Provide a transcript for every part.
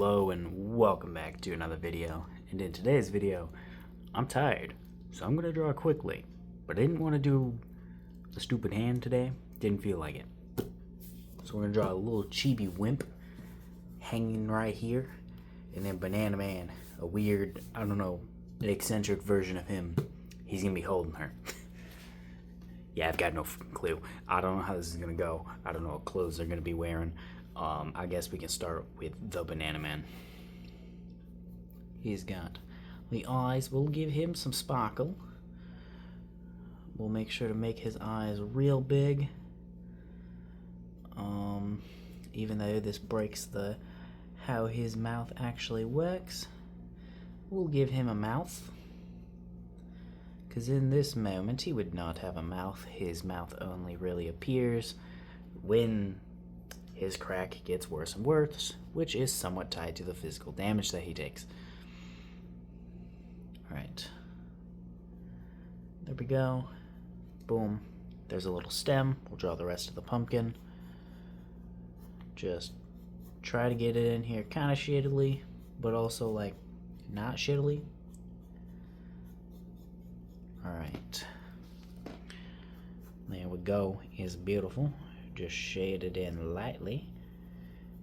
Hello and welcome back to another video. And in today's video, I'm tired, so I'm gonna draw quickly. But I didn't want to do a stupid hand today. Didn't feel like it. So we're gonna draw a little chibi wimp hanging right here, and then Banana Man, a weird, I don't know, an eccentric version of him. He's gonna be holding her. Yeah, I've got no clue. I don't know how this is gonna go. I don't know what clothes they're gonna be wearing. I guess we can start with the Banana Man. He's got the eyes. We'll give him some sparkle. We'll make sure to make his eyes real big. Even though this breaks the how his mouth actually works, we'll give him a mouth. Because in this moment, he would not have a mouth. His mouth only really appears when his crack gets worse and worse, which is somewhat tied to the physical damage that he takes. Alright. There we go. Boom. There's a little stem. We'll draw the rest of the pumpkin. Just try to get it in here kind of shittily, but also like not shittily. Alright. There we go. It's beautiful. Just shade it in lightly.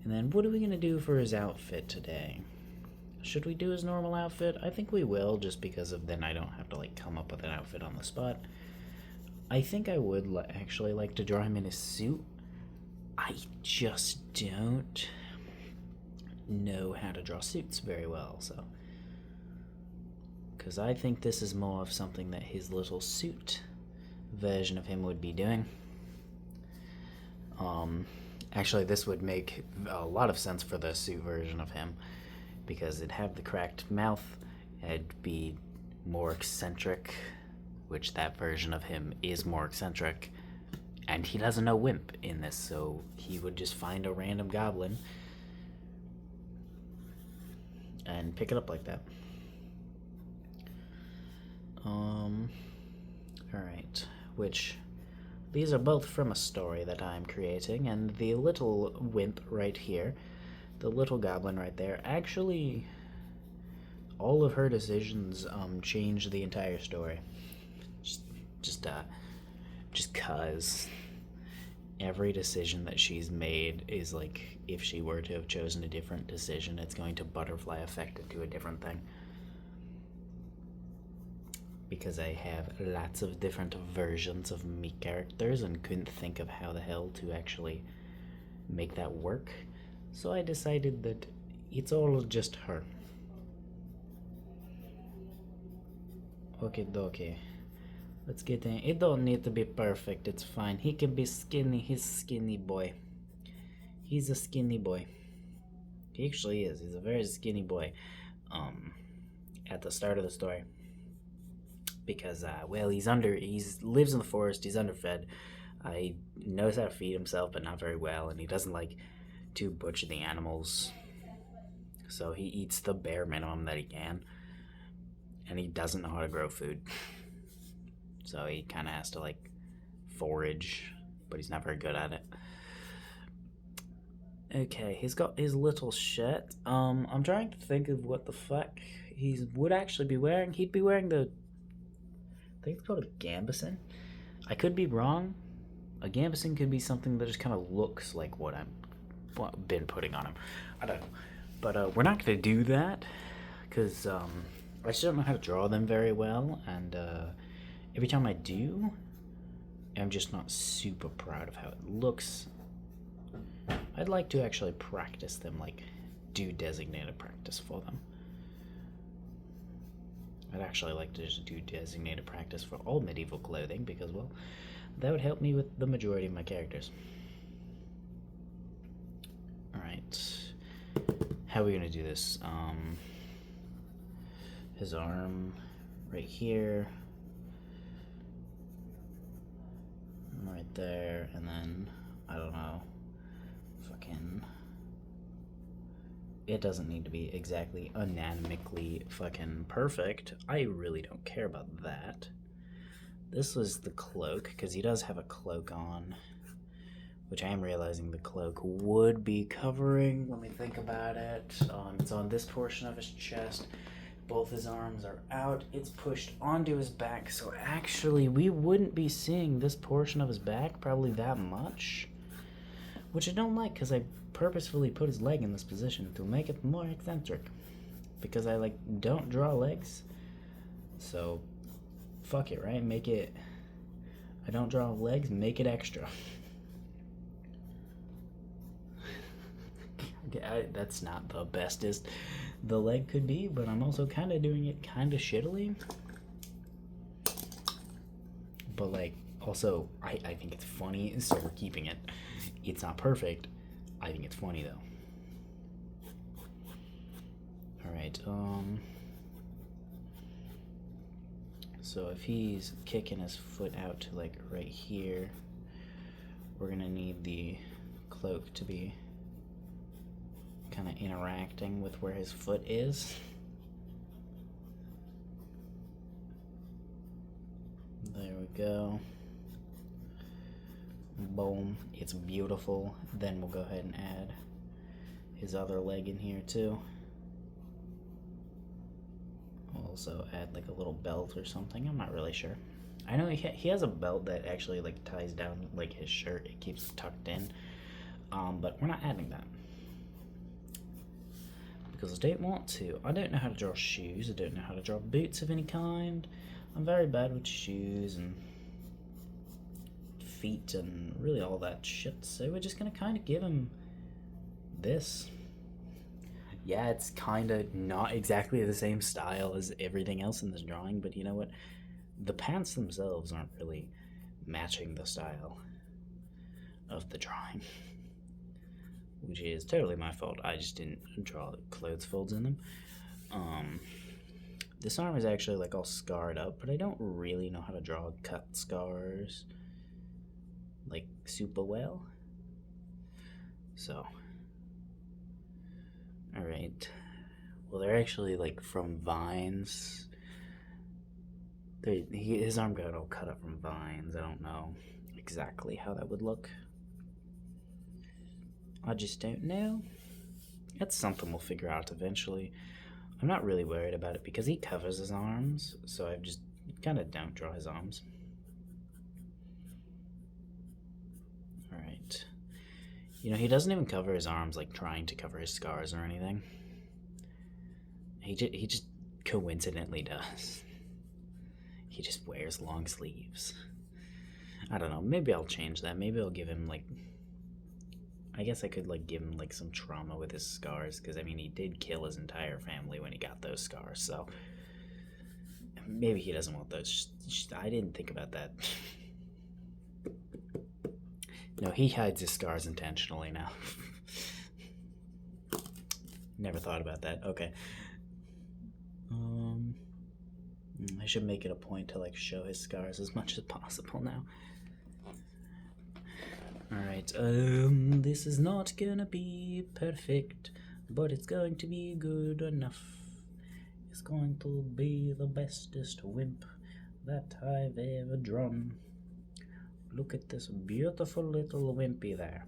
And then what are we going to do for his outfit today? Should we do his normal outfit? I think we will, just because of then I don't have to like come up with an outfit on the spot. I think I would actually like to draw him in his suit. I just don't know how to draw suits very well, so. Because I think this is more of something that his little suit version of him would be doing. Actually, this would make a lot of sense for the suit version of him, because it'd have the cracked mouth, it'd be more eccentric, which that version of him is more eccentric, and he doesn't know wimp in this, so he would just find a random goblin and pick it up like that. Alright, which these are both from a story that I'm creating, and the little wimp right here, the little goblin right there, actually all of her decisions change the entire story. Just cause every decision that she's made is like, if she were to have chosen a different decision, it's going to butterfly effect it to a different thing. Because I have lots of different versions of me characters and couldn't think of how the hell to actually make that work. So I decided that it's all just her. Okay, dokie. Let's get in. It don't need to be perfect, it's fine. He can be skinny, he's skinny boy. He's a skinny boy. He actually is, he's a very skinny boy. At the start of the story. Because, well, he lives in the forest, he's underfed. He knows how to feed himself, but not very well, and he doesn't like to butcher the animals. So he eats the bare minimum that he can. And he doesn't know how to grow food. So he kind of has to, like, forage, but he's not very good at it. Okay, he's got his little shirt. I'm trying to think of what the fuck he would actually be wearing. He'd be wearing the... I think it's called a gambeson. I could be wrong. A gambeson could be something that just kind of looks like what I've been putting on him. I don't know. But we're not going to do that, because I just don't know how to draw them very well, and every time I do, I'm just not super proud of how it looks. I'd like to actually practice them, like do designated practice for them. I'd actually like to just do designated practice for all medieval clothing, because, well, that would help me with the majority of my characters. Alright. How are we going to do this? His arm right here. Right there, and then, I don't know, fucking... It doesn't need to be exactly anatomically fucking perfect. I really don't care about that. This was the cloak, because he does have a cloak on, which I am realizing the cloak would be covering when we think about it. It's on this portion of his chest. Both his arms are out. It's pushed onto his back, so actually we wouldn't be seeing this portion of his back probably that much, which I don't like because I purposefully put his leg in this position to make it more eccentric, because I like don't draw legs, so fuck it, right? Make it, I don't draw legs, make it extra. That's not the bestest the leg could be, but I'm also kind of doing it kind of shittily. But like, also, I think it's funny, so we're keeping it. It's not perfect. I think it's funny though. All right. So if he's kicking his foot out to like right here, we're gonna need the cloak to be kind of interacting with where his foot is. There we go. Boom. It's beautiful. Then we'll go ahead and add his other leg in here too. We'll also add like a little belt or something. I'm not really sure. I know he has a belt that actually like ties down like his shirt. It keeps tucked in. But we're not adding that, because I don't want to. I don't know how to draw shoes. I don't know how to draw boots of any kind. I'm very bad with shoes and feet and really all that shit. So we're just gonna kind of give him this. Yeah, it's kind of not exactly the same style as everything else in this drawing, but you know what? The pants themselves aren't really matching the style of the drawing. Which is totally my fault. I just didn't draw clothes folds in them. This arm is actually like all scarred up, but I don't really know how to draw cut scars like super well. So, all right. Well, they're actually like from vines. His arm got all cut up from vines. I don't know exactly how that would look. I just don't know. That's something we'll figure out eventually. I'm not really worried about it because he covers his arms, so I just kind of don't draw his arms. Alright. You know, he doesn't even cover his arms like trying to cover his scars or anything. He just coincidentally does. He just wears long sleeves. I don't know, maybe I'll change that. Maybe I'll give him like, I guess I could like give him like some trauma with his scars, because I mean he did kill his entire family when he got those scars, so maybe he doesn't want those. I didn't think about that. No, he hides his scars intentionally now. Never thought about that. Okay. I should make it a point to like show his scars as much as possible now. Alright, this is not gonna be perfect, but it's going to be good enough. It's going to be the bestest wimp that I've ever drawn. Look at this beautiful little wimpy there.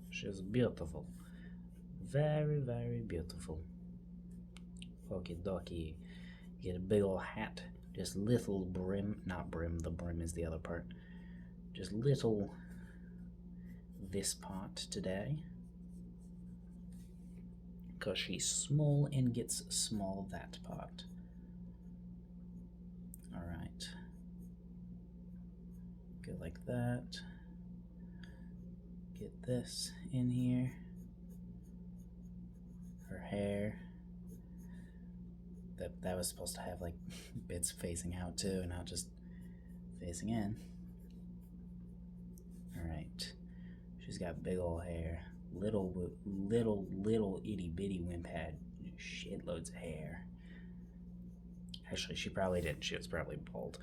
She's beautiful. Very, very beautiful. Okie dokie. Get a big ol' hat. Just little brim. Not brim, the brim is the other part. Just little this part today, because she's small and gets small that part. Alright. Go like that. Get this in here. Her hair. That was supposed to have like bits facing out too, not just facing in. Alright. She's got big old hair. Little itty bitty wimp had shitloads of hair. Actually, she probably didn't. She was probably bald.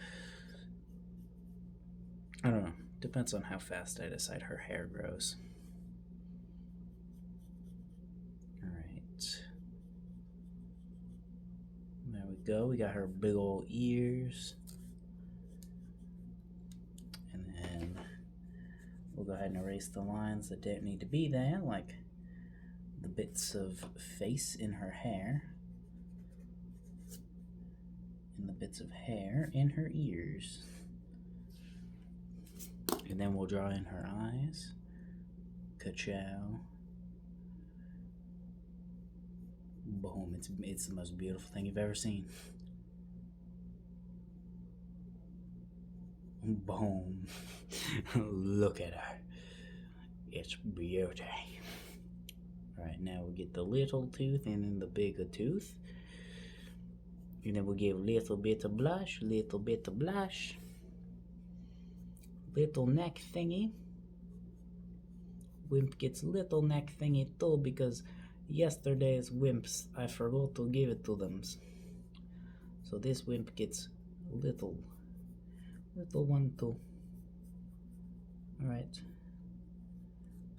I don't know. Depends on how fast I decide her hair grows. Alright. There we go. We got her big old ears. And then we'll go ahead and erase the lines that don't need to be there, like the bits of face in her hair, and the bits of hair in her ears. And then we'll draw in her eyes. Ka-chow. Boom, it's the most beautiful thing you've ever seen. Boom. Look at her. It's beauty. Alright, now we get the little tooth and then the bigger tooth. And then we'll give a little bit of blush, little bit of blush. Little neck thingy. Wimp gets little neck thingy too because yesterday's wimps, I forgot to give it to them. So this wimp gets little one too. Alright.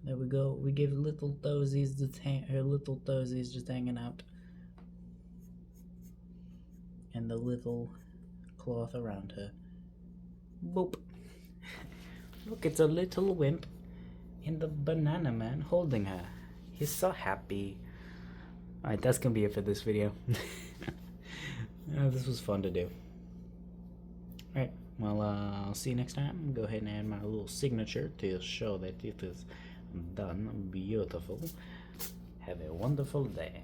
There we go. We give little toesies her little toesies just hanging out. And the little cloth around her. Boop. Look, it's a little wimp and the banana man holding her. He's so happy. Alright, that's gonna be it for this video. This was fun to do. Alright, well, I'll see you next time. Go ahead and add my little signature to show that it is done. Beautiful. Have a wonderful day.